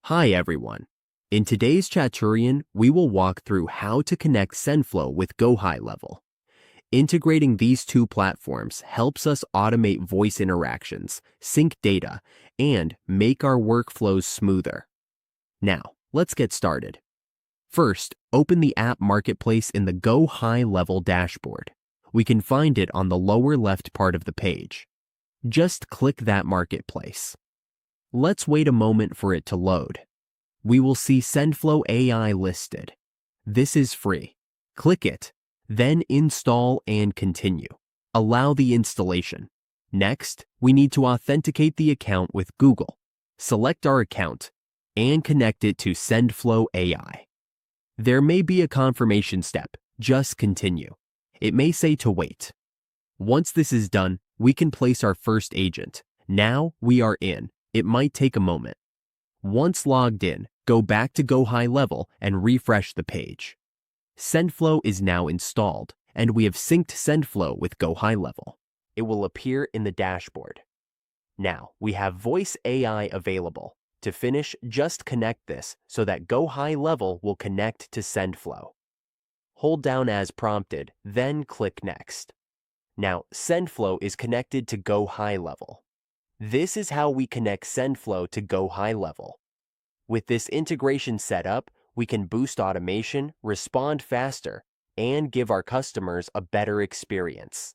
Hi everyone. In today's Chaturian, we will walk through how to connect Synthflow with GoHighLevel. Integrating these two platforms helps us automate voice interactions, sync data, and make our workflows smoother. Now, let's get started. First, open the app marketplace in the GoHighLevel dashboard. We can find it on the lower left part of the page. Just click that marketplace. Let's wait a moment for it to load. We will see Synthflow AI listed. This is free. Click it, then install and continue. Allow the installation. Next, we need to authenticate the account with Google. Select our account and connect it to Synthflow AI. There may be a confirmation step. Just continue. It may say to wait. Once this is done, we can place our first agent. Now we are in. It might take a moment. Once logged in, go back to GoHighLevel and refresh the page. Synthflow is now installed, and we have synced Synthflow with GoHighLevel. It will appear in the dashboard. Now, we have Voice AI available. To finish, just connect this so that GoHighLevel will connect to Synthflow. Hold down as prompted, then click Next. Now, Synthflow is connected to GoHighLevel. This is how we connect Synthflow to GoHighLevel. With this integration set up, we can boost automation, respond faster, and give our customers a better experience.